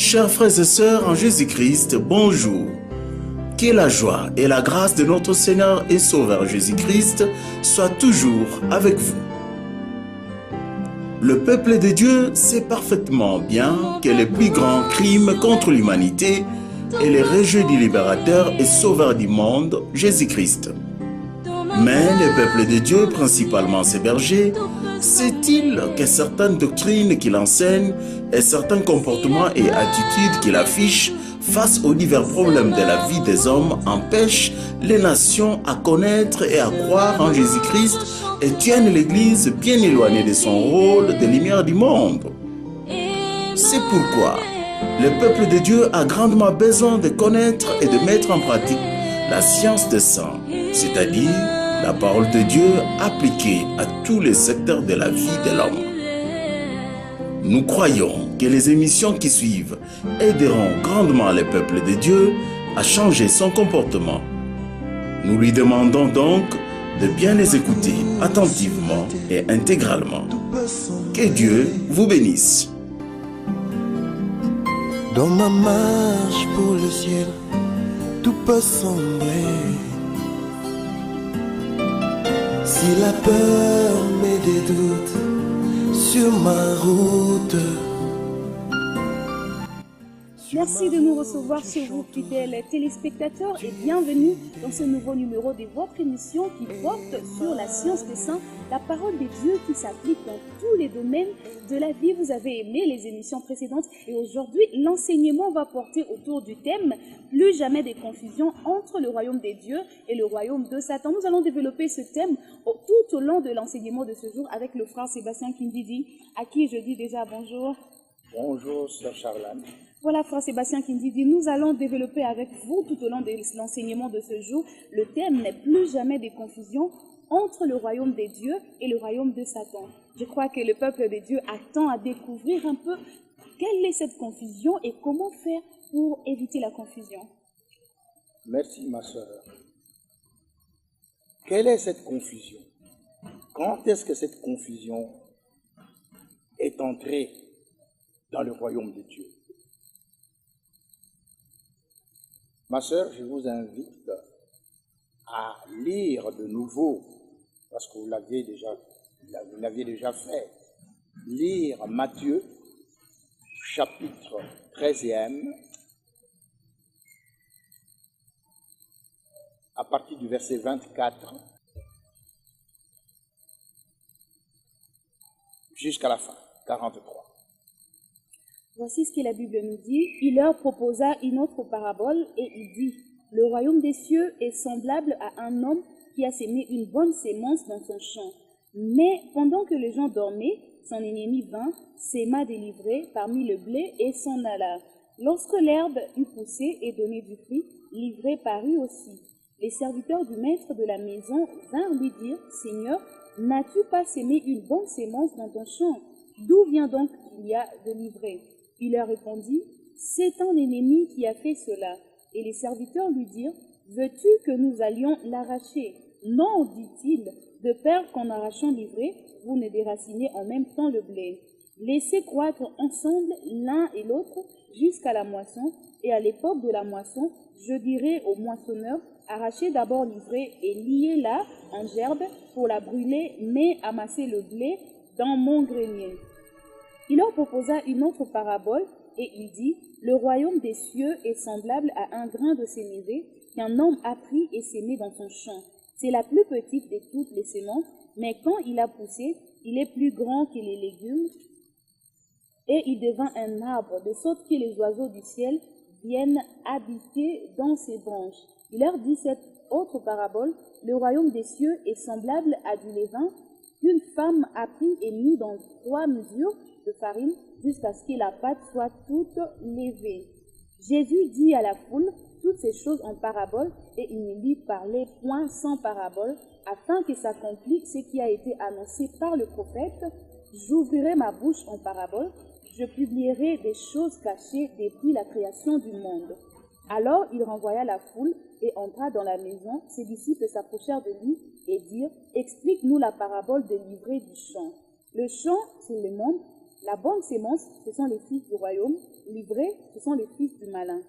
Chers frères et sœurs en Jésus-Christ, bonjour. Que la joie et la grâce de notre Seigneur et Sauveur Jésus-Christ soient toujours avec vous. Le peuple de Dieu sait parfaitement bien que le plus grand crime contre l'humanité est le rejet du libérateur et sauveur du monde, Jésus-Christ. Mais le peuple de Dieu, principalement ses bergers, sait-il que certaines doctrines qu'il enseigne et certains comportements et attitudes qu'il affiche face aux divers problèmes de la vie des hommes empêchent les nations à connaître et à croire en Jésus-Christ et tiennent l'Église bien éloignée de son rôle de lumière du monde? C'est pourquoi le peuple de Dieu a grandement besoin de connaître et de mettre en pratique la science des saints, c'est-à-dire la parole de Dieu appliquée à tous les secteurs de la vie de l'homme. Nous croyons que les émissions qui suivent aideront grandement le peuple de Dieu à changer son comportement. Nous lui demandons donc de bien les écouter attentivement et intégralement. Que Dieu vous bénisse. Dans ma marche pour le ciel, tout peut sembler. Si la peur met des doutes sur ma route. Merci de nous recevoir chez vous, fidèles téléspectateurs, et bienvenue dans ce nouveau numéro de votre émission qui porte sur la science des saints, la parole de Dieu qui s'applique dans tous les domaines de la vie. Vous avez aimé les émissions précédentes et aujourd'hui, l'enseignement va porter autour du thème « Plus jamais de confusion entre le royaume des dieux et le royaume de Satan ». Nous allons développer ce thème tout au long de l'enseignement de ce jour avec le frère Sébastien Kindidi, à qui je dis déjà bonjour. Bonjour, sœur Charlane. Voilà, frère Sébastien Kindidi, nous allons développer avec vous tout au long de l'enseignement de ce jour. Le thème n'est plus jamais de confusion entre le royaume des dieux et le royaume de Satan. Je crois que le peuple de Dieu attend à découvrir un peu quelle est cette confusion et comment faire pour éviter la confusion. Merci, ma sœur. Quelle est cette confusion? Quand est-ce que cette confusion est entrée dans le royaume de Dieu? Ma sœur, je vous invite à lire de nouveau, parce que vous l'aviez déjà fait, lire Matthieu, chapitre 13e, à partir du verset 24, jusqu'à la fin, 43. Voici ce que la Bible nous dit. Il leur proposa une autre parabole et il dit, « Le royaume des cieux est semblable à un homme qui a sémé une bonne sémence dans son champ. Mais pendant que les gens dormaient, son ennemi vint, sema des livrées parmi le blé et s'en alla. Lorsque l'herbe eut poussé et donné du fruit, l'ivrée parut aussi. Les serviteurs du maître de la maison vinrent lui dire, « Seigneur, n'as-tu pas sémé une bonne sémence dans ton champ? D'où vient donc qu'il y a de l'ivrée ?» Il leur répondit, « C'est ton ennemi qui a fait cela. » Et les serviteurs lui dirent, « Veux-tu que nous allions l'arracher? » Non, dit-il, de peur qu'en arrachant l'ivraie, vous ne déracinez en même temps le blé. Laissez croître ensemble l'un et l'autre jusqu'à la moisson, et à l'époque de la moisson, je dirai aux moissonneurs, arrachez d'abord l'ivraie et liez-la en gerbe pour la brûler, mais amassez le blé dans mon grenier. Il leur proposa une autre parabole et il dit, « Le royaume des cieux est semblable à un grain de sénévé qu'un homme a pris et sémé dans son champ. C'est la plus petite de toutes les semences, mais quand il a poussé, il est plus grand que les légumes et il devint un arbre, de sorte que les oiseaux du ciel viennent habiter dans ses branches. » Il leur dit cette autre parabole, « Le royaume des cieux est semblable à du levain qu'une femme a pris et mis dans 3 mesures de farine jusqu'à ce que la pâte soit toute levée. » Jésus dit à la foule toutes ces choses en parabole et il ne lui parlait point sans parabole afin que s'accomplisse ce qui a été annoncé par le prophète. « J'ouvrirai ma bouche en parabole, je publierai des choses cachées depuis la création du monde. » Alors il renvoya la foule et entra dans la maison. Ses disciples s'approchèrent de lui et dirent, « Explique-nous la parabole de l'ivraie du champ. » Le champ, c'est le monde, La bonne sémence, ce sont les fils du royaume. L'ivré, ce sont les fils du malin.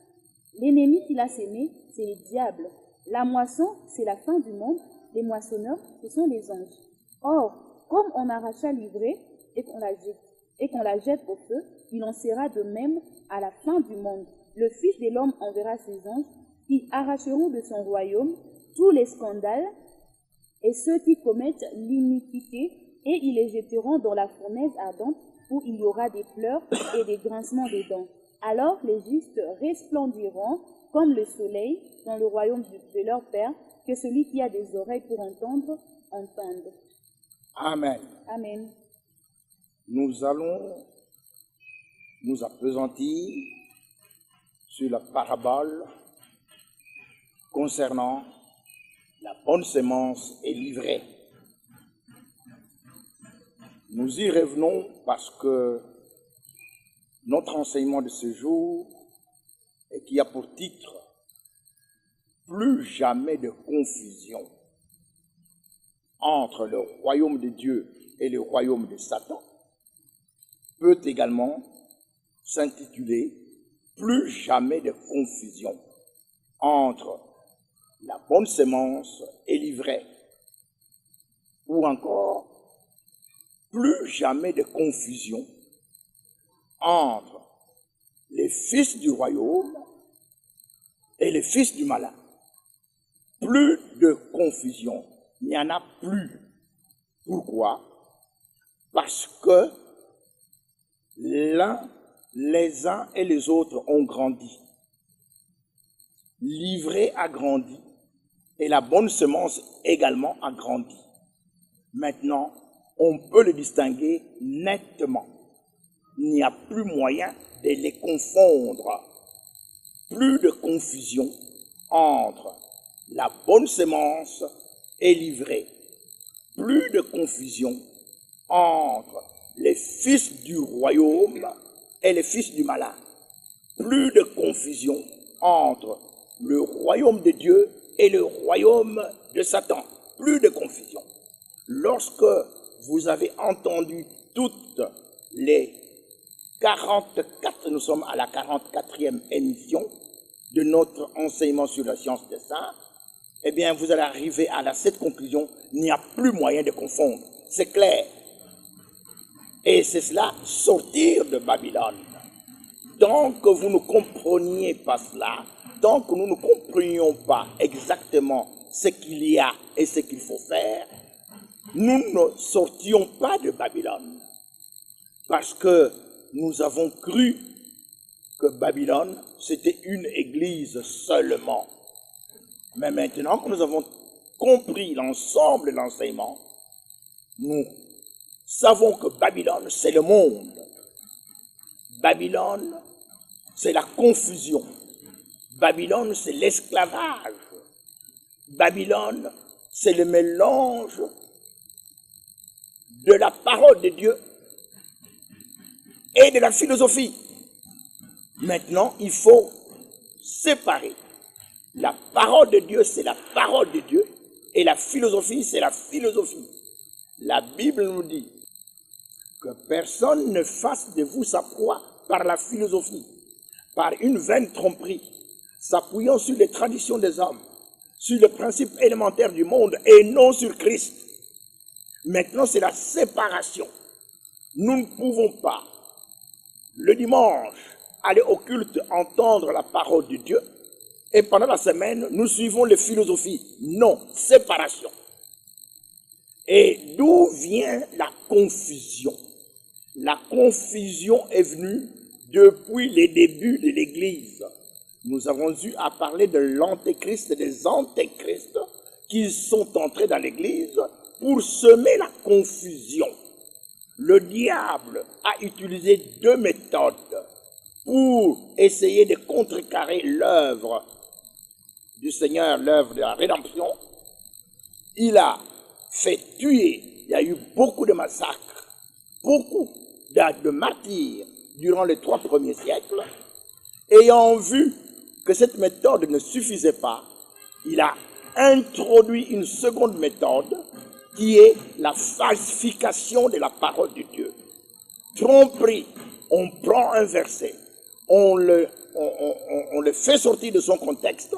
L'ennemi qu'il a sémé, c'est le diable. La moisson, c'est la fin du monde. Les moissonneurs, ce sont les anges. Or, comme on arracha l'ivrée et qu'on la jette au feu, il en sera de même à la fin du monde. Le Fils de l'homme enverra ses anges qui arracheront de son royaume tous les scandales et ceux qui commettent l'iniquité, et ils les jetteront dans la fournaise ardente où il y aura des pleurs et des grincements des dents. Alors les justes resplendiront comme le soleil dans le royaume de leur Père. Que celui qui a des oreilles pour entendre, entende. Amen. Amen. Nous allons nous appesantir sur la parabole concernant la bonne sémence et l'ivraie. Nous y revenons parce que notre enseignement de ce jour, et qui a pour titre « Plus jamais de confusion entre le royaume de Dieu et le royaume de Satan », peut également s'intituler « Plus jamais de confusion entre la bonne sémence et l'ivraie », ou encore « Plus jamais de confusion entre les fils du royaume et les fils du malin ». Plus de confusion, il n'y en a plus. Pourquoi? Parce que les uns et les autres ont grandi. L'ivraie a grandi et la bonne semence également a grandi. Maintenant, on peut les distinguer nettement. Il n'y a plus moyen de les confondre. Plus de confusion entre la bonne sémence et l'ivraie. Plus de confusion entre les fils du royaume et les fils du malin. Plus de confusion entre le royaume de Dieu et le royaume de Satan. Plus de confusion. Lorsque vous avez entendu toutes les 44, nous sommes à la 44e émission de notre enseignement sur la science des saints, eh bien, vous allez arriver à cette conclusion, il n'y a plus moyen de confondre. C'est clair. Et c'est cela, sortir de Babylone. Tant que vous ne compreniez pas cela, tant que nous ne comprenions pas exactement ce qu'il y a et ce qu'il faut faire, nous ne sortions pas de Babylone. Parce que nous avons cru que Babylone, c'était une église seulement. Mais maintenant que nous avons compris l'ensemble de l'enseignement, nous savons que Babylone, c'est le monde. Babylone, c'est la confusion. Babylone, c'est l'esclavage. Babylone, c'est le mélange de la parole de Dieu et de la philosophie. Maintenant, il faut séparer. La parole de Dieu, c'est la parole de Dieu, et la philosophie, c'est la philosophie. La Bible nous dit que personne ne fasse de vous sa proie par la philosophie, par une vaine tromperie, s'appuyant sur les traditions des hommes, sur les principes élémentaires du monde et non sur Christ. Maintenant, c'est la séparation. Nous ne pouvons pas, le dimanche, aller au culte entendre la parole de Dieu, et pendant la semaine, nous suivons les philosophies. Non, séparation. Et d'où vient la confusion? La confusion est venue depuis les débuts de l'Église. Nous avons eu à parler de l'antéchrist et des antéchrists qui sont entrés dans l'Église pour semer la confusion. Le diable a utilisé deux méthodes pour essayer de contrecarrer l'œuvre du Seigneur, l'œuvre de la rédemption. Il a fait tuer, il y a eu beaucoup de massacres, beaucoup de martyrs durant les 3 premiers siècles. Ayant vu que cette méthode ne suffisait pas, il a introduit une seconde méthode qui est la falsification de la parole de Dieu. tromperie. On prend un verset, on le fait sortir de son contexte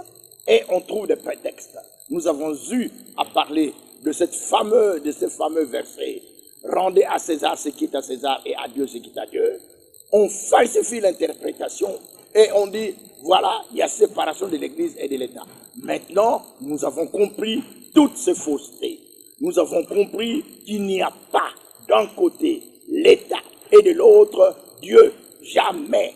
et on trouve des prétextes. Nous avons eu à parler de ce fameux verset. Rendez à César ce qui est à César et à Dieu ce qui est à Dieu. On falsifie l'interprétation et on dit, voilà, il y a séparation de l'Église et de l'État. Maintenant, nous avons compris toutes ces faussetés. Nous avons compris qu'il n'y a pas d'un côté l'État et de l'autre Dieu. Jamais.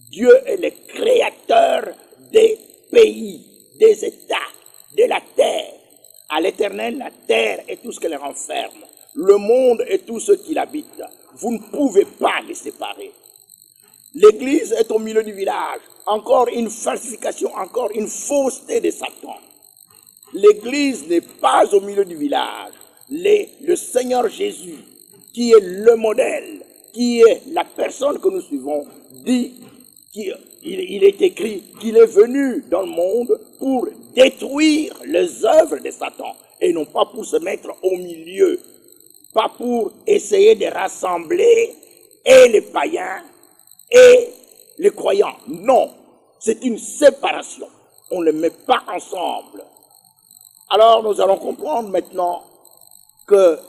Dieu est le créateur des pays, des États, de la terre. À l'Éternel, la terre et tout ce qu'elle renferme. Le monde et tout ce qui l'habite. Vous ne pouvez pas les séparer. L'Église est au milieu du village. Encore une falsification, encore une fausseté de Satan. L'Église n'est pas au milieu du village. Le Seigneur Jésus, qui est le modèle, qui est la personne que nous suivons, dit qu'il est écrit qu'il est venu dans le monde pour détruire les œuvres de Satan et non pas pour se mettre au milieu, pas pour essayer de rassembler et les païens et les croyants. Non, c'est une séparation. On ne les met pas ensemble. Alors nous allons comprendre maintenant que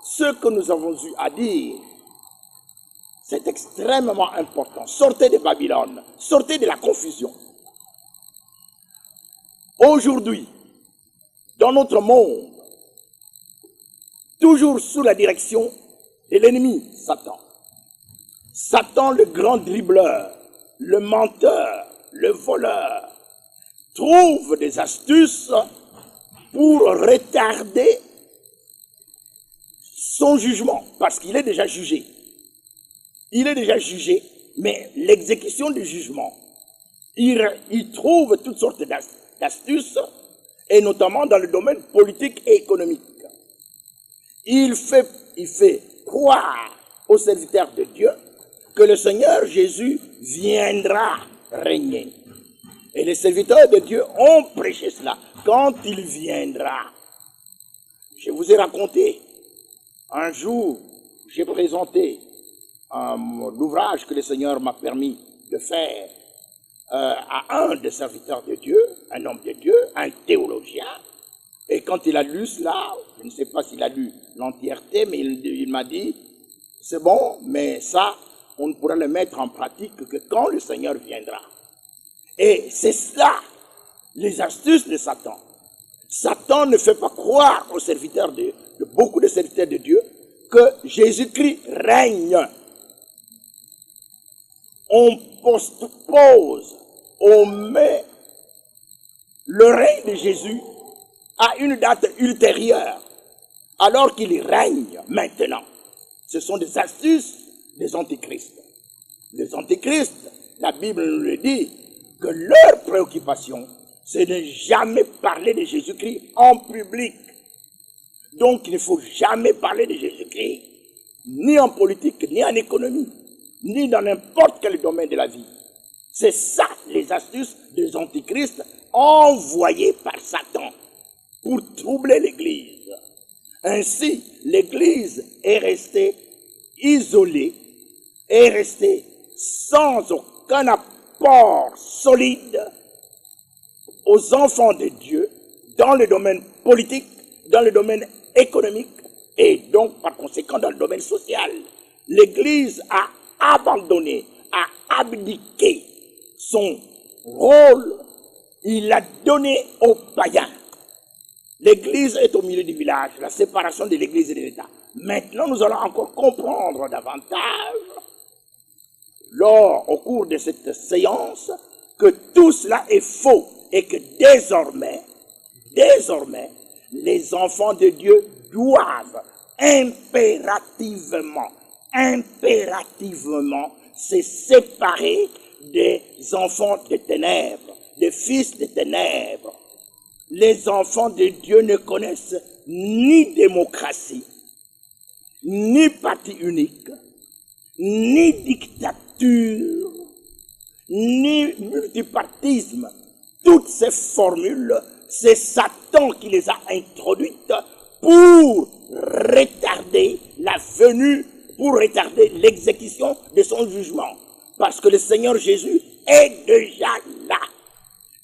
ce que nous avons eu à dire, c'est extrêmement important. Sortez de Babylone, sortez de la confusion. Aujourd'hui, dans notre monde, toujours sous la direction de l'ennemi, Satan. Satan, le grand dribbleur, le menteur, le voleur, trouve des astuces pour retarder son jugement, parce qu'il est déjà jugé. Il est déjà jugé, mais l'exécution du jugement, il trouve toutes sortes d'astuces, et notamment dans le domaine politique et économique. Il fait croire aux serviteurs de Dieu que le Seigneur Jésus viendra régner. Et les serviteurs de Dieu ont prêché cela. Quand il viendra, je vous ai raconté, un jour, j'ai présenté l'ouvrage que le Seigneur m'a permis de faire à un des serviteurs de Dieu, un homme de Dieu, un théologien. Et quand il a lu cela, je ne sais pas s'il a lu l'entièreté, mais il m'a dit, c'est bon, mais ça, on ne pourra le mettre en pratique que quand le Seigneur viendra. Et c'est cela, les astuces de Satan. Satan ne fait pas croire aux serviteurs de beaucoup de serviteurs de Dieu que Jésus-Christ règne. On postpose, on met le règne de Jésus à une date ultérieure, alors qu'il règne maintenant. Ce sont des astuces des antichrists. Les antichrists, la Bible nous le dit, que leur préoccupation, c'est de ne jamais parler de Jésus-Christ en public. Donc, il ne faut jamais parler de Jésus-Christ, ni en politique, ni en économie, ni dans n'importe quel domaine de la vie. C'est ça, les astuces des antichrists envoyées par Satan pour troubler l'Église. Ainsi, l'Église est restée isolée, est restée sans aucun apport solide aux enfants de Dieu dans le domaine politique, dans le domaine économique et donc par conséquent dans le domaine social. L'Église a abandonné, a abdiqué son rôle, il l'a donné aux païens. L'Église est au milieu du village, la séparation de l'Église et de l'État. Maintenant, nous allons encore comprendre davantage, au cours de cette séance, que tout cela est faux et que désormais, les enfants de Dieu doivent impérativement se séparer des enfants des ténèbres, des fils des ténèbres. Les enfants de Dieu ne connaissent ni démocratie, ni parti unique, ni dictature, ni multipartisme. Toutes ces formules, c'est Satan qui les a introduites pour retarder la venue pour retarder l'exécution de son jugement. Parce que le Seigneur Jésus est déjà là.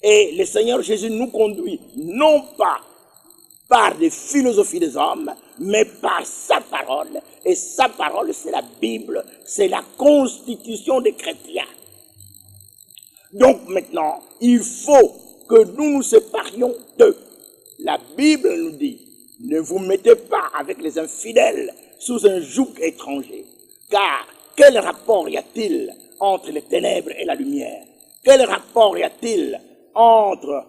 Et le Seigneur Jésus nous conduit non pas par des philosophies des hommes, mais par sa parole. Et sa parole, c'est la Bible, c'est la constitution des chrétiens. Donc maintenant, il faut que nous nous séparions d'eux. La Bible nous dit, ne vous mettez pas avec les infidèles sous un joug étranger. Car quel rapport y a-t-il entre les ténèbres et la lumière? Quel rapport y a-t-il entre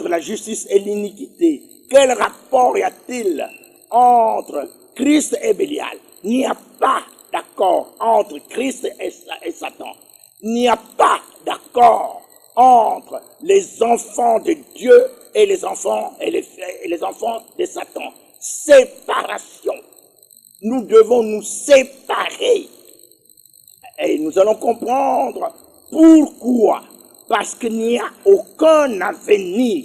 la justice et l'iniquité? Quel rapport y a-t-il entre Christ et Bélial? Il n'y a pas d'accord entre Christ et Satan. Il n'y a pas d'accord entre les enfants de Dieu et les enfants de Satan. Séparation. Nous devons nous séparer. Et nous allons comprendre pourquoi. Parce qu'il n'y a aucun avenir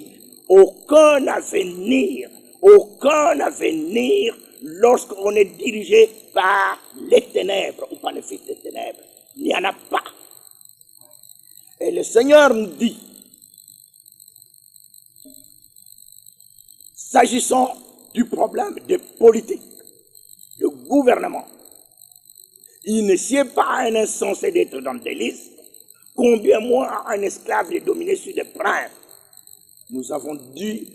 lorsqu'on est dirigé par les ténèbres ou par le fils des ténèbres. Il n'y en a pas. Et le Seigneur nous dit, s'agissant du problème de politique, de gouvernement, il ne sied pas à un insensé d'être dans des listes, combien moins à un esclave de dominer sur des princes. Nous avons dû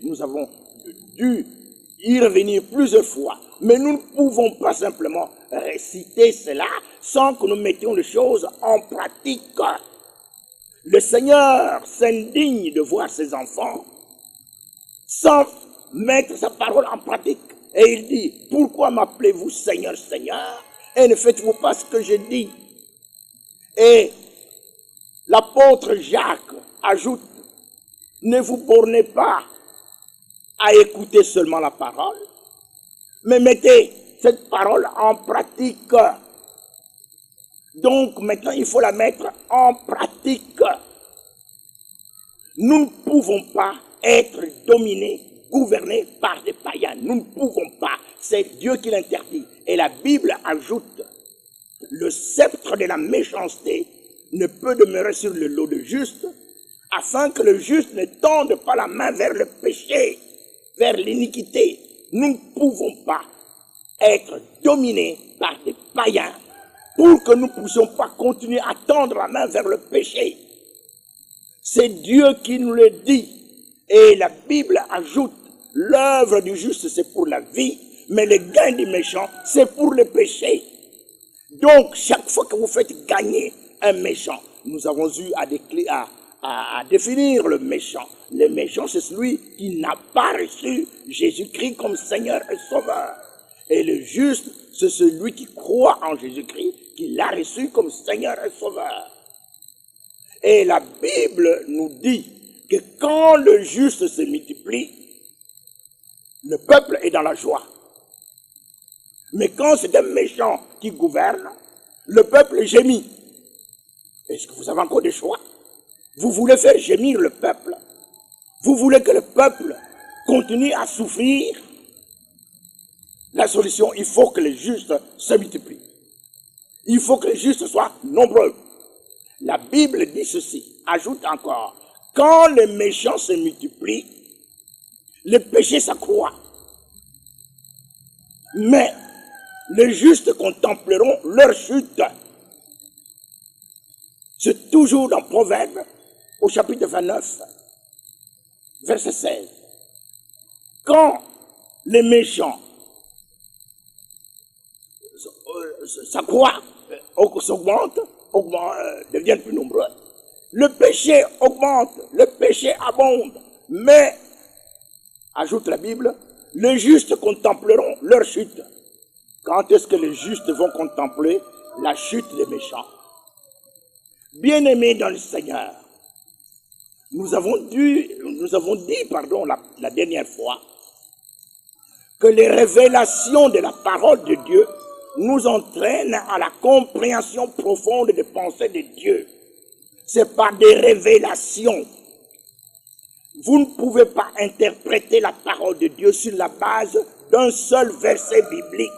y revenir plusieurs fois, mais nous ne pouvons pas simplement réciter cela sans que nous mettions les choses en pratique. Le Seigneur s'indigne de voir ses enfants sans mettre sa parole en pratique. Et il dit, pourquoi m'appelez-vous Seigneur, Seigneur, et ne faites-vous pas ce que je dis? Et l'apôtre Jacques ajoute, ne vous bornez pas à écouter seulement la parole, mais mettez cette parole en pratique. Donc maintenant, il faut la mettre en pratique. Nous ne pouvons pas être dominés, gouvernés par des païens. Nous ne pouvons pas. C'est Dieu qui l'interdit. Et la Bible ajoute, le sceptre de la méchanceté ne peut demeurer sur le lot de juste, afin que le juste ne tende pas la main vers le péché, vers l'iniquité. Nous ne pouvons pas être dominés par des païens pour que nous ne puissions pas continuer à tendre la main vers le péché. C'est Dieu qui nous le dit. Et la Bible ajoute, l'œuvre du juste c'est pour la vie, mais le gain du méchant c'est pour le péché. Donc chaque fois que vous faites gagner un méchant, nous avons eu à définir le méchant. Le méchant c'est celui qui n'a pas reçu Jésus-Christ comme Seigneur et Sauveur. Et le juste c'est celui qui croit en Jésus-Christ, qui l'a reçu comme Seigneur et Sauveur. Et la Bible nous dit que quand le juste se multiplie, le peuple est dans la joie. Mais quand c'est un méchant qui gouverne, le peuple gémit. Est-ce que vous avez encore des choix? Vous voulez faire gémir le peuple? Vous voulez que le peuple continue à souffrir? La solution, il faut que les justes se multiplient. Il faut que les justes soient nombreux. La Bible dit ceci, ajoute encore, quand les méchants se multiplient, le péché s'accroît. Mais les justes contempleront leur chute. C'est toujours dans Proverbes, au chapitre 29, verset 16. Quand les méchants s'accroît, s'augmente, deviennent plus nombreux. Le péché augmente, le péché abonde. Mais, ajoute la Bible, les justes contempleront leur chute. Quand est-ce que les justes vont contempler la chute des méchants? Bien-aimés dans le Seigneur, nous avons dit, la dernière fois, que les révélations de la parole de Dieu nous entraînent à la compréhension profonde des pensées de Dieu. C'est par des révélations. Vous ne pouvez pas interpréter la parole de Dieu sur la base d'un seul verset biblique.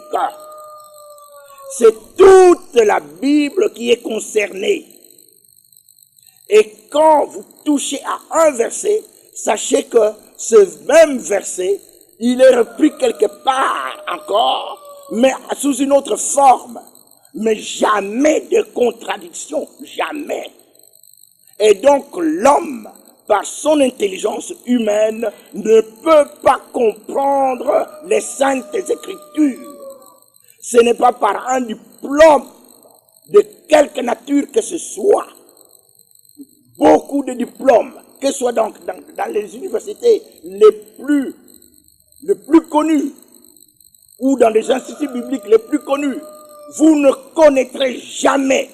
C'est toute la Bible qui est concernée. Et quand vous touchez à un verset, sachez que ce même verset, il est repris quelque part encore, mais sous une autre forme. Mais jamais de contradiction, jamais. Et donc l'homme, par son intelligence humaine, ne peut pas comprendre les saintes écritures. Ce n'est pas par un diplôme de quelque nature que ce soit. Beaucoup de diplômes, que ce soit dans les universités les plus connues ou dans les instituts bibliques les plus connus, vous ne connaîtrez jamais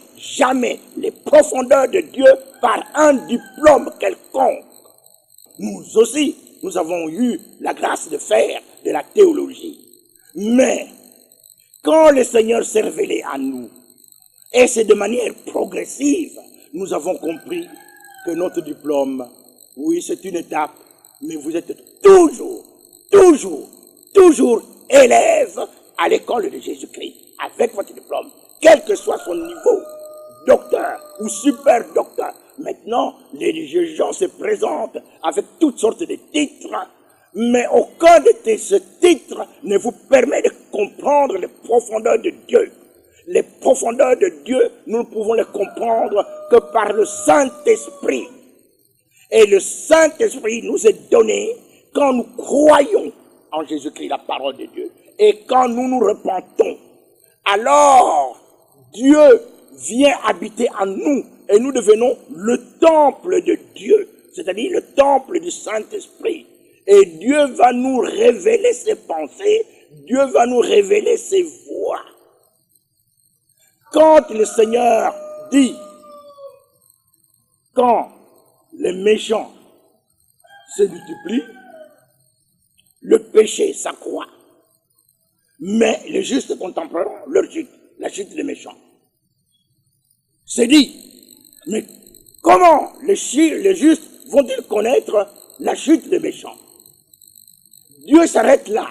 les profondeurs de Dieu par un diplôme quelconque. Nous aussi, nous avons eu la grâce de faire de la théologie. Mais, quand le Seigneur s'est révélé à nous, et c'est de manière progressive, nous avons compris que notre diplôme, oui, c'est une étape, mais vous êtes toujours élève à l'école de Jésus-Christ, avec votre diplôme, quel que soit son niveau, docteur ou super docteur. Maintenant, les gens se présentent avec toutes sortes de titres, mais aucun de ces titres ne vous permet de comprendre les profondeurs de Dieu. Les profondeurs de Dieu, nous ne pouvons les comprendre que par le Saint-Esprit. Et le Saint-Esprit nous est donné quand nous croyons en Jésus-Christ, la parole de Dieu, et quand nous nous repentons. Alors, Dieu vient habiter en nous et nous devenons le temple de Dieu, c'est-à-dire le temple du Saint-Esprit. Et Dieu va nous révéler ses pensées, Dieu va nous révéler ses voies. Quand le Seigneur dit, quand les méchants se multiplient, le péché s'accroît, mais les justes contempleront leur chute, la chute des méchants. C'est dit, mais comment les justes vont-ils connaître la chute des méchants? Dieu s'arrête là,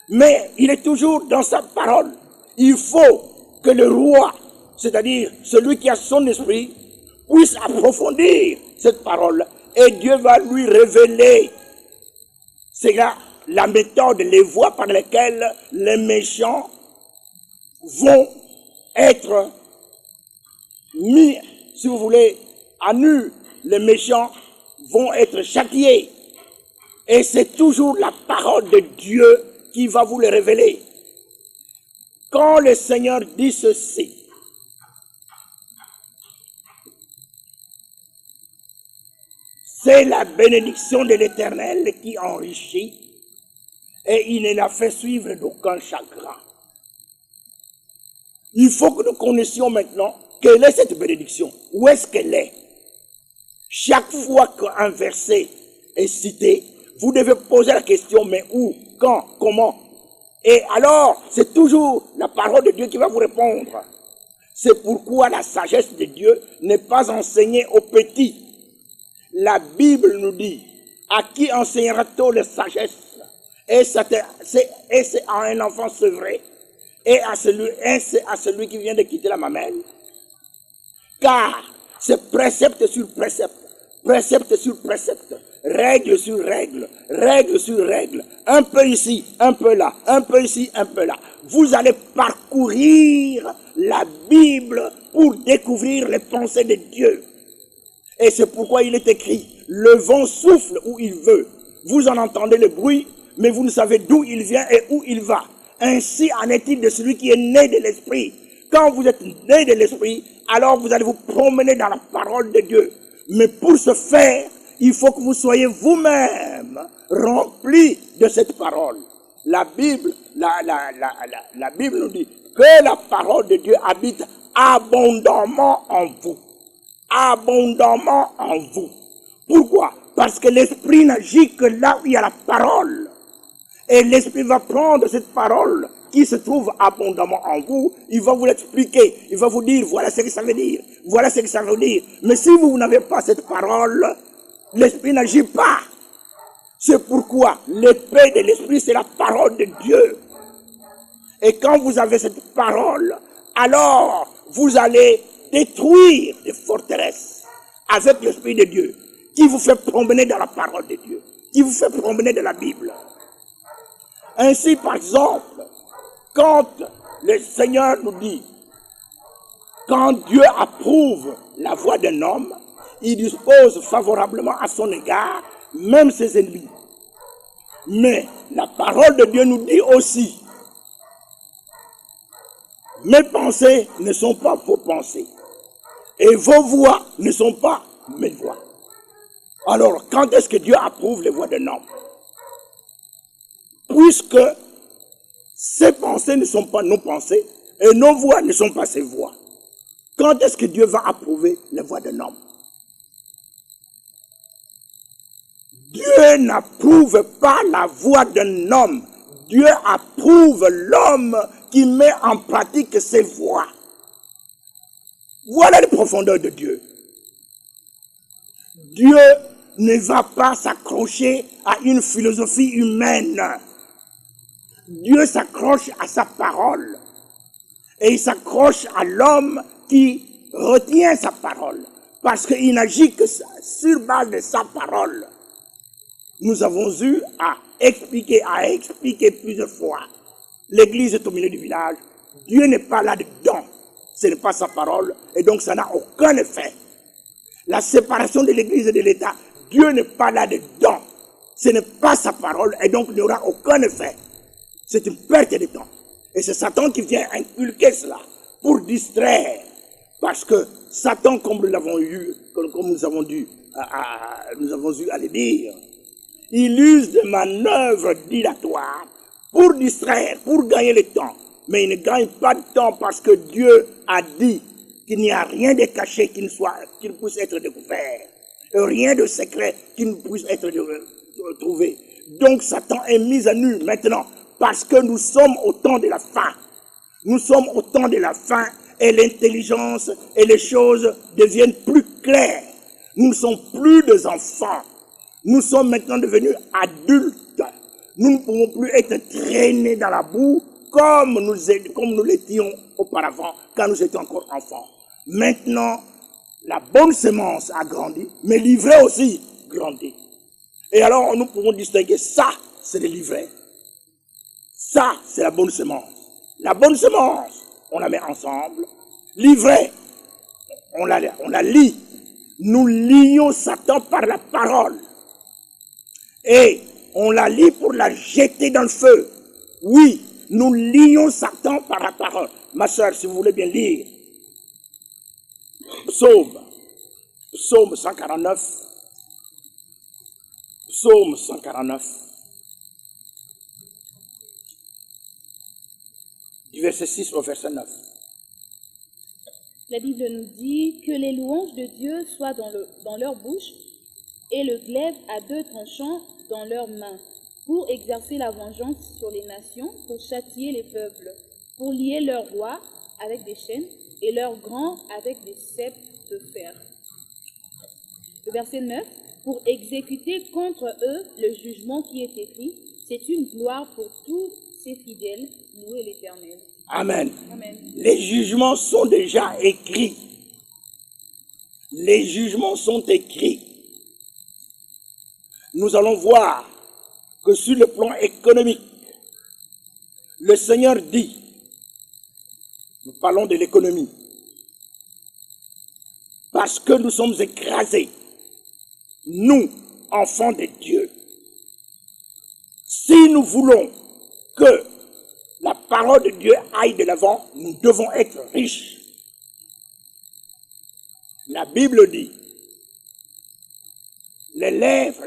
mais il est toujours dans sa parole. Il faut que le roi, c'est-à-dire celui qui a son esprit, puisse approfondir cette parole et Dieu va lui révéler. C'est là la méthode, les voies par lesquelles les méchants vont être mis, si vous voulez, à nu. Les méchants vont être châtiés. Et c'est toujours la parole de Dieu qui va vous le révéler. Quand le Seigneur dit ceci, c'est la bénédiction de l'Éternel qui enrichit et il ne la fait suivre d'aucun chagrin. Il faut que nous connaissions maintenant quelle est cette bénédiction. Où est-ce qu'elle est? Chaque fois qu'un verset est cité, vous devez poser la question, mais où, quand, comment? Et alors, c'est toujours la parole de Dieu qui va vous répondre. C'est pourquoi la sagesse de Dieu n'est pas enseignée aux petits. La Bible nous dit, à qui enseignera-t-on la sagesse? Et c'est à un enfant sevré, et c'est à celui qui vient de quitter la mamelle. Car c'est précepte sur précepte, précepte sur précepte, règle sur règle, règle sur règle, un peu ici, un peu là, un peu ici, un peu là. Vous allez parcourir la Bible pour découvrir les pensées de Dieu. Et c'est pourquoi il est écrit, le vent souffle où il veut. Vous en entendez le bruit, mais vous ne savez d'où il vient et où il va. Ainsi en est-il de celui qui est né de l'Esprit. Quand vous êtes né de l'Esprit, alors vous allez vous promener dans la parole de Dieu. Mais pour ce faire, il faut que vous soyez vous-même remplis de cette parole. La Bible nous dit que la parole de Dieu habite abondamment en vous. Abondamment en vous. Pourquoi? Parce que l'Esprit n'agit que là où il y a la parole. Et l'Esprit va prendre cette parole qui se trouve abondamment en vous, il va vous l'expliquer, il va vous dire, voilà ce que ça veut dire, voilà ce que ça veut dire. Mais si vous n'avez pas cette parole, l'Esprit n'agit pas. C'est pourquoi l'épée de l'Esprit, c'est la parole de Dieu. Et quand vous avez cette parole, alors vous allez détruire des forteresses avec l'Esprit de Dieu qui vous fait promener dans la parole de Dieu, qui vous fait promener dans la Bible. Ainsi, par exemple, quand le Seigneur nous dit, quand Dieu approuve la voie d'un homme, il dispose favorablement à son égard, même ses ennemis. Mais la parole de Dieu nous dit aussi, mes pensées ne sont pas vos pensées, et vos voix ne sont pas mes voix. Alors, quand est-ce que Dieu approuve les voies d'un homme? Puisque ses pensées ne sont pas nos pensées, et nos voix ne sont pas ses voix. Quand est-ce que Dieu va approuver les voies d'un homme? Dieu n'approuve pas la voie d'un homme. Dieu approuve l'homme qui met en pratique ses voies. Voilà les profondeurs de Dieu. Dieu ne va pas s'accrocher à une philosophie humaine. Dieu s'accroche à sa parole. Et il s'accroche à l'homme qui retient sa parole. Parce qu'il n'agit que sur base de sa parole. Nous avons eu à expliquer plusieurs fois. L'église est au milieu du village. Dieu n'est pas là dedans. Ce n'est pas sa parole. Et donc ça n'a aucun effet. La séparation de l'église et de l'État, Dieu n'est pas là dedans. Ce n'est pas sa parole. Et donc il n'y aura aucun effet. C'est une perte de temps. Et c'est Satan qui vient inculquer cela pour distraire. Parce que Satan, comme nous l'avons eu, comme nous avons eu à le dire, il use des manœuvres dilatoires pour distraire, pour gagner le temps. Mais il ne gagne pas de temps parce que Dieu a dit qu'il n'y a rien de caché qui puisse être découvert. Et rien de secret qui ne puisse être trouvé. Donc Satan est mis à nu maintenant parce que nous sommes au temps de la fin. Nous sommes au temps de la fin et l'intelligence et les choses deviennent plus claires. Nous ne sommes plus des enfants. Nous sommes maintenant devenus adultes. Nous ne pouvons plus être traînés dans la boue comme nous l'étions auparavant quand nous étions encore enfants. Maintenant, la bonne semence a grandi, mais l'ivraie aussi grandit. Et alors, nous pouvons distinguer ça, c'est le livret. Ça, c'est la bonne semence. La bonne semence, on la met ensemble. L'ivraie, on la lie. Nous lions Satan par la parole. Et on la lie pour la jeter dans le feu. Oui, nous lions Satan par la parole. Ma soeur, si vous voulez bien lire, Psaume 149. Psaume 149. Du verset 6 au verset 9. La Bible nous dit que les louanges de Dieu soient dans leur bouche et le glaive à deux tranchants dans leurs mains, pour exercer la vengeance sur les nations, pour châtier les peuples, pour lier leurs rois avec des chaînes et leurs grands avec des ceps de fer. Le verset 9, pour exécuter contre eux le jugement qui est écrit, c'est une gloire pour tous ses fidèles, louez l'Éternel. Amen. Amen. Les jugements sont déjà écrits. Les jugements sont écrits. Nous allons voir que sur le plan économique, le Seigneur dit, nous parlons de l'économie, parce que nous sommes écrasés, nous, enfants de Dieu. Si nous voulons que la parole de Dieu aille de l'avant, nous devons être riches. La Bible dit, les lèvres,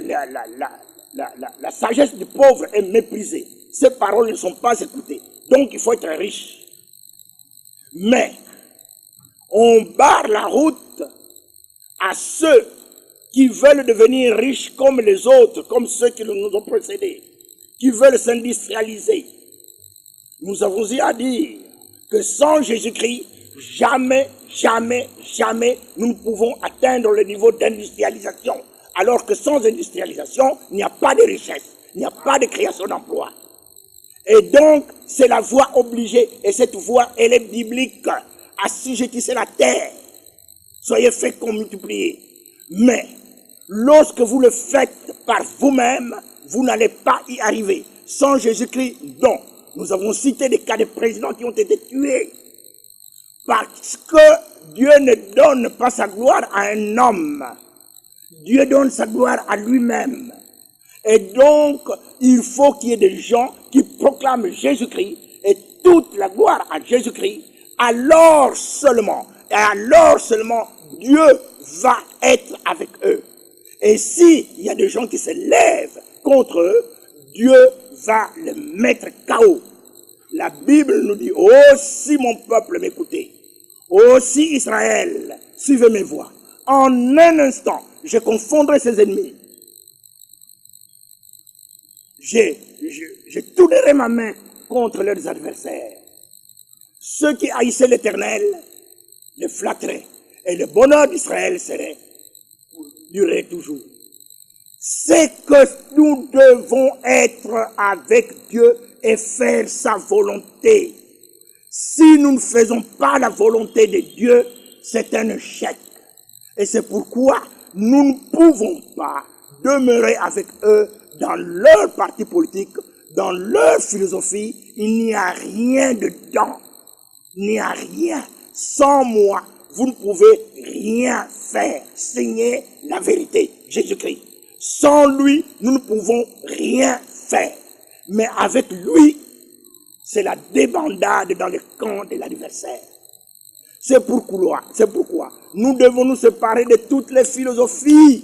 la sagesse du pauvre est méprisée. Ces paroles ne sont pas écoutées. Donc il faut être riche. Mais on barre la route à ceux qui veulent devenir riches comme les autres, comme ceux qui nous ont précédés, qui veulent s'industrialiser. Nous avons eu à dire que sans Jésus-Christ, jamais nous ne pouvons atteindre le niveau d'industrialisation. Alors que sans industrialisation, il n'y a pas de richesse, il n'y a pas de création d'emplois. Et donc, c'est la voie obligée. Et cette voie, elle est biblique. Assujettissez la terre. Soyez féconds, multipliés. Mais, lorsque vous le faites par vous-même, vous n'allez pas y arriver. Sans Jésus-Christ, non. Nous avons cité des cas de présidents qui ont été tués. Parce que Dieu ne donne pas sa gloire à un homme. Dieu donne sa gloire à lui-même. Et donc, il faut qu'il y ait des gens qui proclament Jésus-Christ et toute la gloire à Jésus-Christ. Alors seulement, Dieu va être avec eux. Et s'il y a des gens qui se lèvent contre eux, Dieu va les mettre KO. La Bible nous dit, oh si mon peuple m'écoutait, oh si Israël suivait mes voies, en un instant, je confondrai ses ennemis. Je tournerai ma main contre leurs adversaires. Ceux qui haïssaient l'Éternel le flatteraient. Et le bonheur d'Israël durerait toujours. C'est que nous devons être avec Dieu et faire sa volonté. Si nous ne faisons pas la volonté de Dieu, c'est un échec. Et c'est pourquoi nous ne pouvons pas demeurer avec eux dans leur parti politique, dans leur philosophie. Il n'y a rien dedans. Il n'y a rien. Sans moi, vous ne pouvez rien faire. Seigneur, la vérité, Jésus-Christ. Sans lui, nous ne pouvons rien faire. Mais avec lui, c'est la débandade dans le camp de l'adversaire. C'est pourquoi nous devons nous séparer de toutes les philosophies.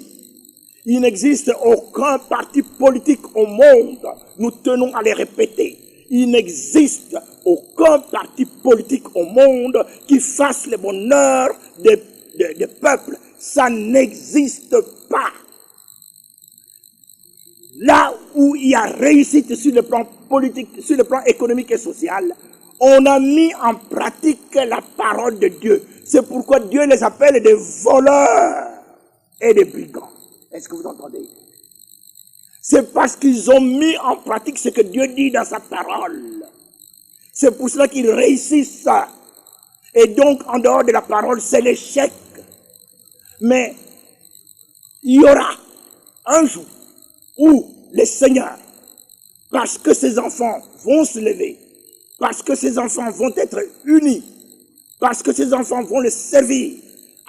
Il n'existe aucun parti politique au monde, nous tenons à les répéter. Il n'existe aucun parti politique au monde qui fasse le bonheur des peuples. Ça n'existe pas. Là où il y a réussite sur le plan politique, sur le plan économique et social, on a mis en pratique la parole de Dieu. C'est pourquoi Dieu les appelle des voleurs et des brigands. Est-ce que vous entendez? C'est parce qu'ils ont mis en pratique ce que Dieu dit dans sa parole. C'est pour cela qu'ils réussissent. Et donc, en dehors de la parole, c'est l'échec. Mais il y aura un jour où le Seigneur, parce que ses enfants vont se lever, parce que ses enfants vont être unis, parce que ses enfants vont le servir,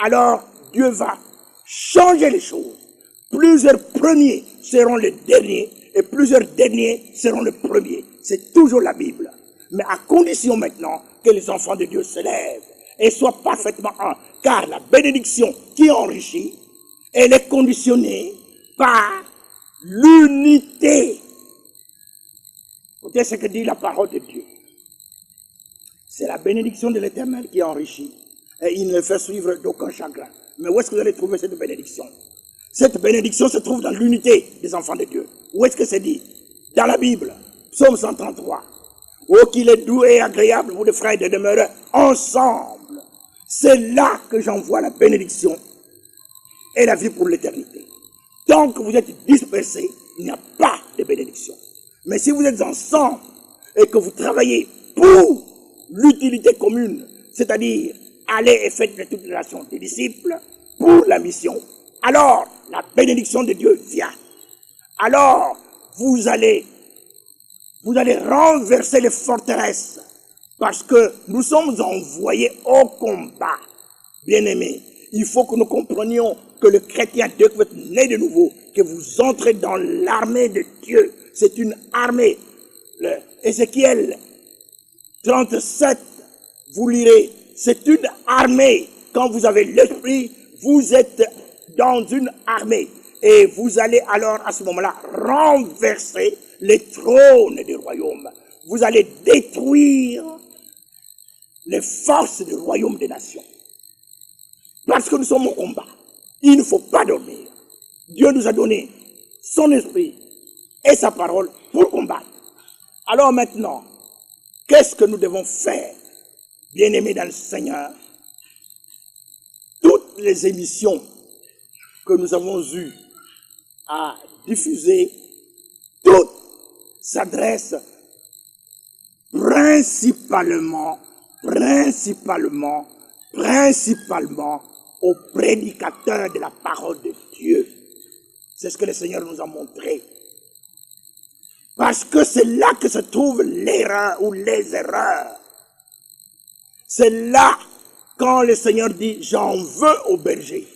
alors Dieu va changer les choses. Plusieurs premiers seront les derniers et plusieurs derniers seront les premiers. C'est toujours la Bible. Mais à condition maintenant que les enfants de Dieu se lèvent et soient parfaitement un. Car la bénédiction qui enrichit, elle est conditionnée par l'unité. Écoutez ce que dit la parole de Dieu. C'est la bénédiction de l'Éternel qui enrichit. Et il ne le fait suivre d'aucun chagrin. Mais où est-ce que vous allez trouver cette bénédiction? Cette bénédiction se trouve dans l'unité des enfants de Dieu. Où est-ce que c'est dit? Dans la Bible. Psaume 133. Oh, qu'il est doux et agréable, vous les frères, de demeurer ensemble. C'est là que j'envoie la bénédiction et la vie pour l'éternité. Tant que vous êtes dispersés, il n'y a pas de bénédiction. Mais si vous êtes ensemble et que vous travaillez pour l'utilité commune, c'est-à-dire aller et faire de toutes les nations des disciples pour la mission, alors la bénédiction de Dieu vient. Alors vous allez renverser les forteresses parce que nous sommes envoyés au combat. Bien-aimés, il faut que nous comprenions que le chrétien, dès que vous êtes né de nouveau, que vous entrez dans l'armée de Dieu. C'est une armée. Ézéchiel 37, vous lirez, c'est une armée. Quand vous avez l'esprit, vous êtes dans une armée. Et vous allez alors, à ce moment-là, renverser les trônes du royaume. Vous allez détruire les forces du royaume des nations. Parce que nous sommes au combat. Il ne faut pas dormir. Dieu nous a donné son esprit et sa parole pour combattre. Alors maintenant, qu'est-ce que nous devons faire, bien-aimés dans le Seigneur? Toutes les émissions que nous avons eues à diffuser, toutes s'adressent principalement aux prédicateurs de la parole de Dieu. C'est ce que le Seigneur nous a montré. Parce que c'est là que se trouve l'erreur ou les erreurs. C'est là quand le Seigneur dit « j'en veux au berger ».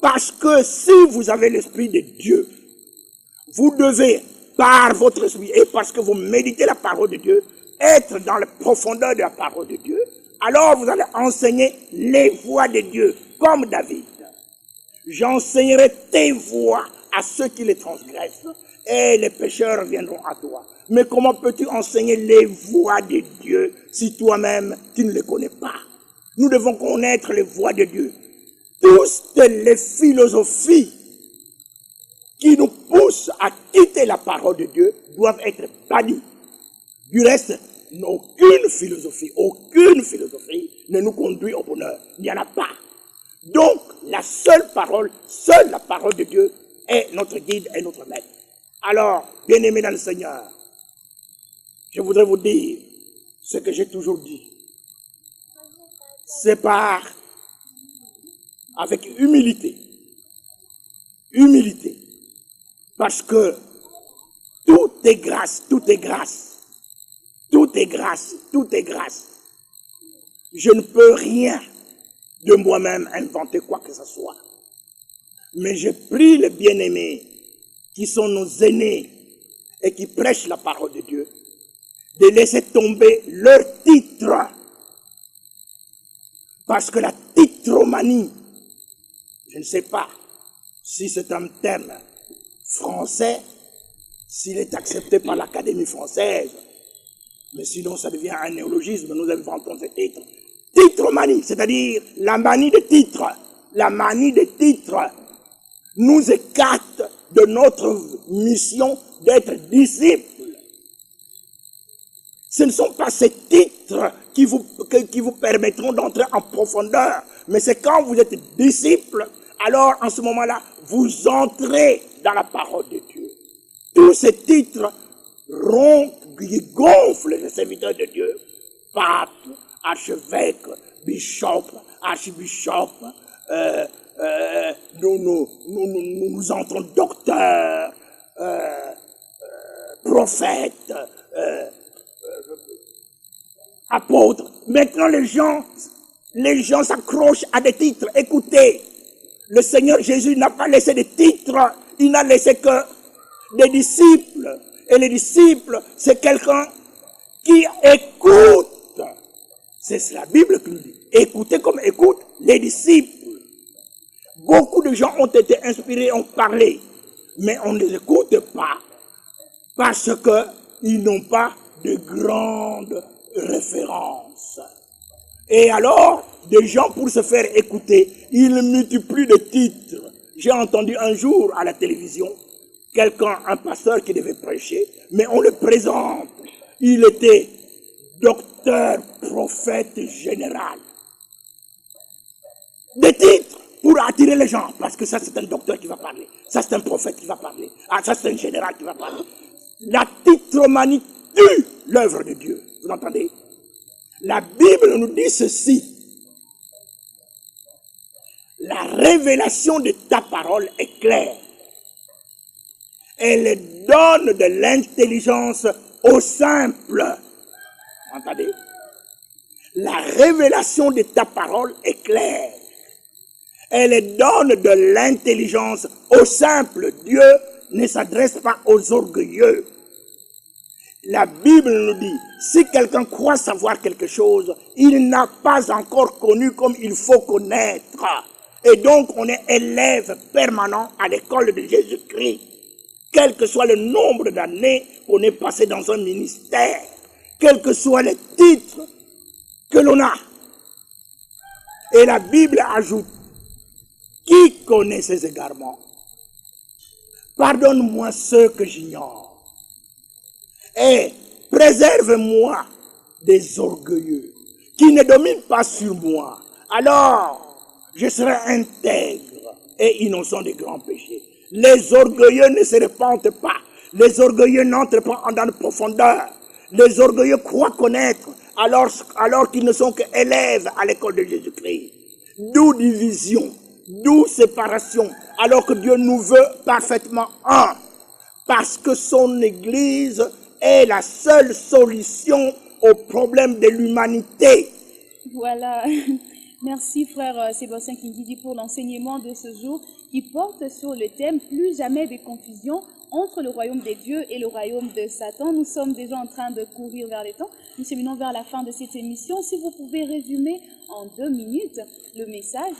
Parce que si vous avez l'Esprit de Dieu, vous devez, par votre esprit et parce que vous méditez la parole de Dieu, être dans la profondeur de la parole de Dieu, alors vous allez enseigner les voies de Dieu, comme David. J'enseignerai tes voies à ceux qui les transgressent, et les pécheurs viendront à toi. Mais comment peux-tu enseigner les voies de Dieu si toi-même tu ne les connais pas? Nous devons connaître les voies de Dieu. Toutes les philosophies qui nous poussent à quitter la parole de Dieu doivent être bannies. Du reste, aucune philosophie ne nous conduit au bonheur. Il n'y en a pas. Donc, la seule la parole de Dieu est notre guide et notre maître. Alors, bien-aimés dans le Seigneur, je voudrais vous dire ce que j'ai toujours dit. C'est avec humilité. Humilité. Parce que tout est grâce, tout est grâce. Tout est grâce, tout est grâce. Je ne peux rien de moi-même inventer quoi que ce soit. Mais je prie les bien-aimés qui sont nos aînés et qui prêchent la parole de Dieu de laisser tomber leur titre. Parce que la titromanie, je ne sais pas si c'est un terme français, s'il est accepté par l'Académie française, mais sinon ça devient un néologisme, nous inventons ce titre. Titromanie, c'est-à-dire la manie de titre. La manie de titre nous écarte de notre mission d'être disciples. Ce ne sont pas ces titres qui vous permettront d'entrer en profondeur, mais c'est quand vous êtes disciples, alors en ce moment-là, vous entrez dans la parole de Dieu. Tous ces titres gonflent les serviteurs de Dieu. Pape, archevêque, bishop, archbishop, nous entrons docteur, prophète, apôtre. Maintenant, les gens s'accrochent à des titres. Écoutez, le Seigneur Jésus n'a pas laissé de titres, il n'a laissé que des disciples. Et les disciples, c'est quelqu'un qui écoute. C'est la Bible qui nous dit. Écoutez comme écoutent les disciples. Beaucoup de gens ont été inspirés, ont parlé, mais on ne les écoute pas parce qu'ils n'ont pas de grandes références. Et alors, des gens pour se faire écouter, ils multiplient de titres. J'ai entendu un jour à la télévision un pasteur qui devait prêcher, mais on le présente. Il était docteur, prophète général. Des titres pour attirer les gens, parce que ça c'est un docteur qui va parler, ça c'est un prophète qui va parler, ça c'est un général qui va parler. La titromanie tue l'œuvre de Dieu. Vous entendez? La Bible nous dit ceci. La révélation de ta parole est claire. Elle donne de l'intelligence aux simples. Entendez? La révélation de ta parole est claire. Elle donne de l'intelligence aux simples. Dieu ne s'adresse pas aux orgueilleux. La Bible nous dit, si quelqu'un croit savoir quelque chose, il n'a pas encore connu comme il faut connaître. Et donc, on est élève permanent à l'école de Jésus-Christ. Quel que soit le nombre d'années qu'on est passé dans un ministère, quels que soient les titres que l'on a. Et la Bible ajoute, qui connaît ces égarements? Pardonne-moi ceux que j'ignore. Et préserve-moi des orgueilleux qui ne dominent pas sur moi. Alors, je serai intègre et innocent des grands péchés. Les orgueilleux ne se répandent pas. Les orgueilleux n'entrent pas dans la profondeur. Les orgueilleux croient connaître alors qu'ils ne sont qu'élèves à l'école de Jésus-Christ. D'où division, d'où séparation, alors que Dieu nous veut parfaitement un. Parce que son Église est la seule solution au problème de l'humanité. Voilà. Merci frère Sébastien Kindidi pour l'enseignement de ce jour qui porte sur le thème « Plus jamais de confusion entre le royaume des dieux et le royaume de Satan ». Nous sommes déjà en train de courir vers le temps. Nous cheminons vers la fin de cette émission. Si vous pouvez résumer en 2 minutes le message,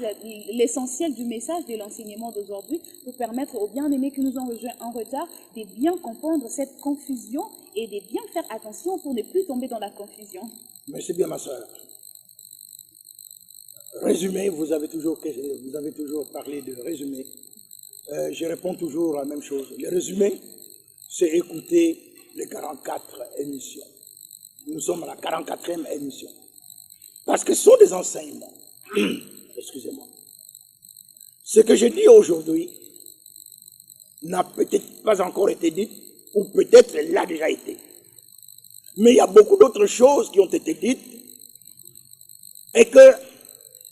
l'essentiel du message de l'enseignement d'aujourd'hui pour permettre aux bien-aimés qui nous ont rejoints en retard de bien comprendre cette confusion et de bien faire attention pour ne plus tomber dans la confusion. Merci bien ma soeur. Résumé, vous avez toujours parlé de résumé. Je réponds toujours la même chose. Le résumé, c'est écouter les 44 émissions. Nous sommes à la 44e émission. Parce que ce sont des enseignements. Excusez-moi. Ce que je dis aujourd'hui n'a peut-être pas encore été dit, ou peut-être l'a déjà été. Mais il y a beaucoup d'autres choses qui ont été dites et que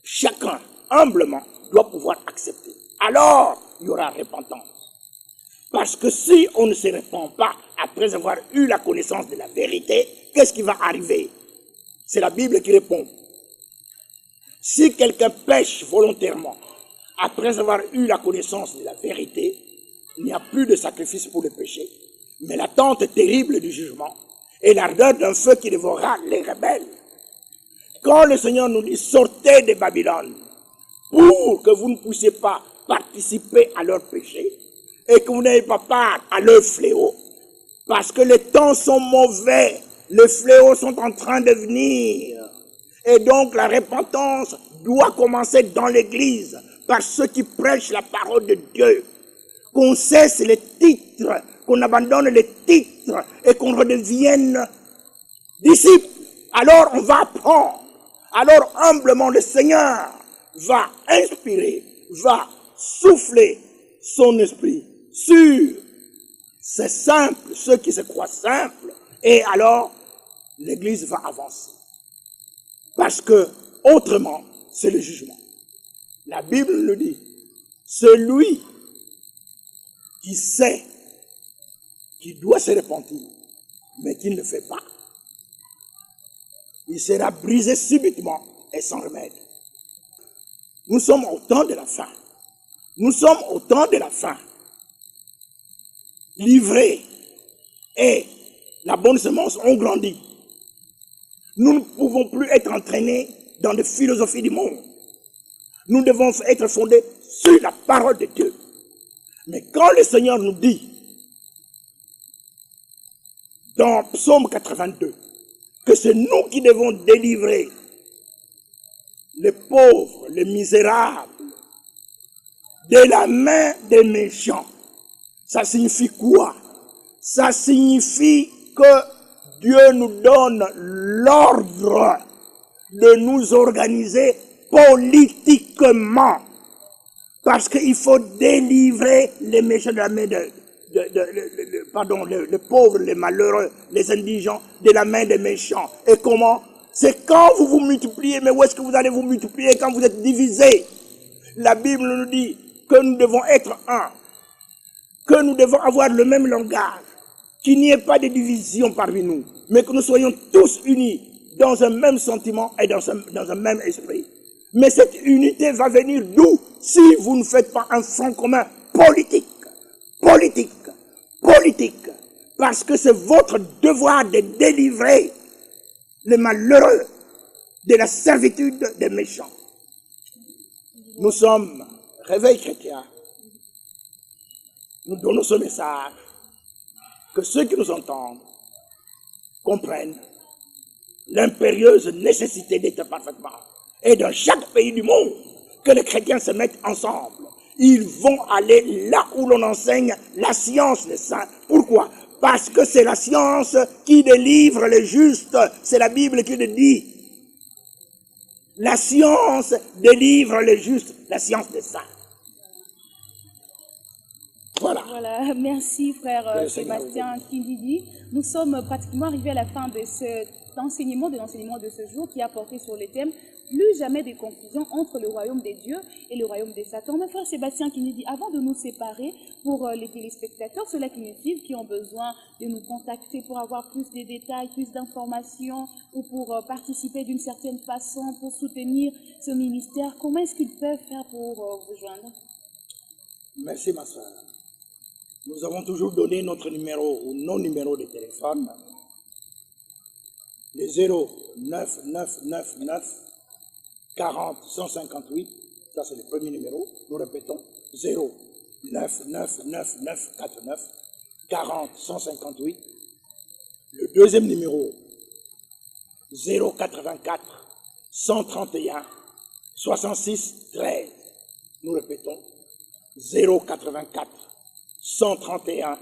chacun, humblement, doit pouvoir accepter. Alors, il y aura repentance. Parce que si on ne se répand pas après avoir eu la connaissance de la vérité, qu'est-ce qui va arriver? C'est la Bible qui répond. Si quelqu'un pêche volontairement après avoir eu la connaissance de la vérité, il n'y a plus de sacrifice pour le péché, mais l'attente terrible du jugement et l'ardeur d'un feu qui dévorera les rebelles. Quand le Seigneur nous dit « Sortez de Babylone » pour que vous ne puissiez pas participer à leur péché et que vous n'ayez pas part à leur fléau, parce que les temps sont mauvais, les fléaux sont en train de venir. Et donc la repentance doit commencer dans l'Église par ceux qui prêchent la parole de Dieu. Qu'on cesse les titres, qu'on abandonne les titres et qu'on redevienne disciples. Alors on va apprendre. Alors humblement le Seigneur va inspirer, va souffler son esprit sur ces simples, ceux qui se croient simples, et alors l'Église va avancer. Parce que autrement, c'est le jugement. La Bible le dit, celui qui sait, qui doit se repentir, mais qui ne le fait pas, il sera brisé subitement et sans remède. Nous sommes au temps de la fin. Nous sommes au temps de la fin. L'ivrée et la bonne semence ont grandi. Nous ne pouvons plus être entraînés dans des philosophies du monde. Nous devons être fondés sur la parole de Dieu. Mais quand le Seigneur nous dit, dans Psaume 82, que c'est nous qui devons délivrer les pauvres, les misérables, de la main des méchants. Ça signifie quoi? Ça signifie que Dieu nous donne l'ordre de nous organiser politiquement. Parce qu'il faut délivrer les méchants de la main les pauvres, les malheureux, les indigents, de la main des méchants. Et comment? C'est quand vous vous multipliez, mais où est-ce que vous allez vous multiplier quand vous êtes divisés? La Bible nous dit que nous devons être un, que nous devons avoir le même langage, qu'il n'y ait pas de division parmi nous, mais que nous soyons tous unis dans un même sentiment et dans un même esprit. Mais cette unité va venir d'où? Si vous ne faites pas un front commun politique. Politique. Politique. Parce que c'est votre devoir de délivrer les malheureux de la servitude des méchants. Nous sommes Réveil chrétien. Nous donnons ce message que ceux qui nous entendent comprennent l'impérieuse nécessité d'être parfaitement. Et dans chaque pays du monde, que les chrétiens se mettent ensemble. Ils vont aller là où l'on enseigne la science des saints. Pourquoi? Parce que c'est la science qui délivre les justes. C'est la Bible qui le dit. La science délivre les justes. La science des saints. Voilà. Voilà, merci frère Que le Seigneur Sébastien Kindidi. Nous sommes pratiquement arrivés à la fin de cet enseignement, de ce jour qui a porté sur le thème plus jamais de confusion entre le royaume des dieux et le royaume des Satan. Mais frère Sébastien Kindidi, avant de nous séparer, pour les téléspectateurs, ceux-là qui nous suivent, qui ont besoin de nous contacter pour avoir plus de détails, plus d'informations ou pour participer d'une certaine façon, pour soutenir ce ministère, comment est-ce qu'ils peuvent faire pour vous joindre? Merci ma soeur. Nous avons toujours donné notre numéro ou non numéro de téléphone. Le 0999 40 158, ça c'est le premier numéro. Nous répétons 0999 49 40 158. Le deuxième numéro 084 131 66 13. Nous répétons 084 131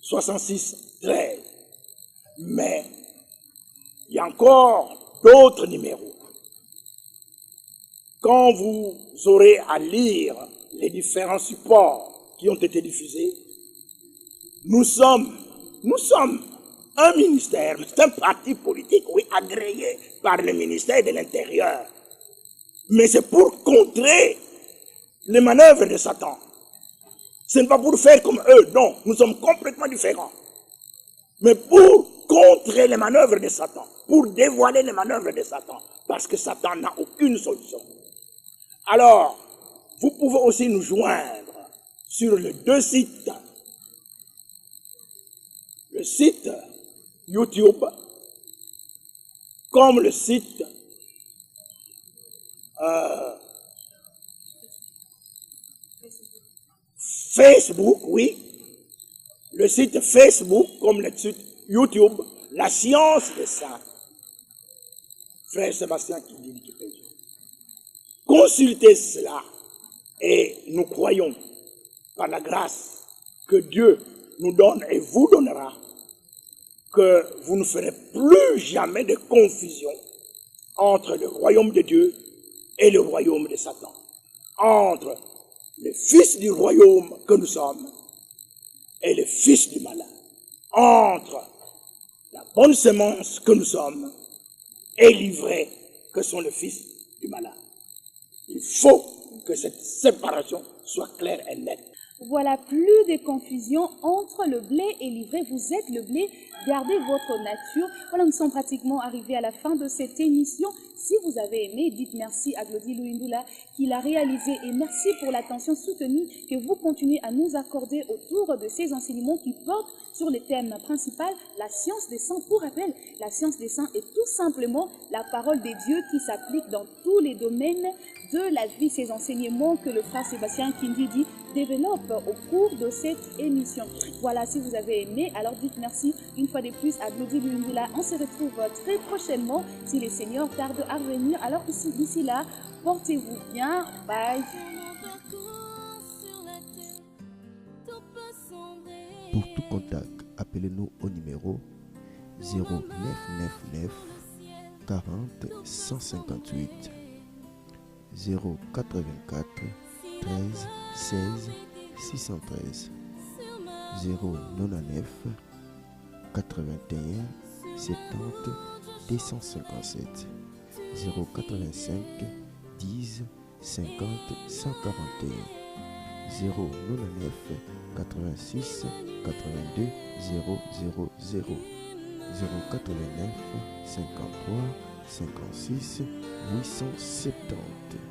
66 13. Mais il y a encore d'autres numéros. Quand vous aurez à lire les différents supports qui ont été diffusés, nous sommes un ministère, c'est un parti politique, oui, agréé par le ministère de l'Intérieur. Mais c'est pour contrer les manœuvres de Satan. Ce n'est pas pour faire comme eux, non, nous sommes complètement différents. Mais pour contrer les manœuvres de Satan, pour dévoiler les manœuvres de Satan, parce que Satan n'a aucune solution. Alors, vous pouvez aussi nous joindre sur les deux sites. Le site YouTube, comme le site Facebook, oui. Le site Facebook, comme le site YouTube, la science des saints. Frère Sébastien qui dit qu'il peut. Consultez cela et nous croyons par la grâce que Dieu nous donne et vous donnera que vous ne ferez plus jamais de confusion entre le royaume de Dieu et le royaume de Satan. Entre le fils du royaume que nous sommes et le fils du malin. Entre la bonne semence que nous sommes et l'ivraie que sont le fils du malin. Il faut que cette séparation soit claire et nette. Voilà, plus de confusion entre le blé et l'ivraie. Vous êtes le blé, gardez votre nature. Voilà, nous sommes pratiquement arrivés à la fin de cette émission. Si vous avez aimé, dites merci à Glody Louindoula qui l'a réalisé et merci pour l'attention soutenue que vous continuez à nous accorder autour de ces enseignements qui portent sur le thème principal, la science des saints. Pour rappel, la science des saints est tout simplement la parole des dieux qui s'applique dans tous les domaines de la vie. Ces enseignements que le frère Sébastien Kindidi développe au cours de cette émission. Voilà, si vous avez aimé, alors dites merci une fois de plus à Glody Louindoula. On se retrouve très prochainement si le Seigneur tarde à venir. Alors d'ici là, portez-vous bien. Bye. Pour tout contact, appelez-nous au numéro 0999 40 158 084 13 16 613 099 81 70 257 085 10 50 141 099 86 82 000 089 53 56 870.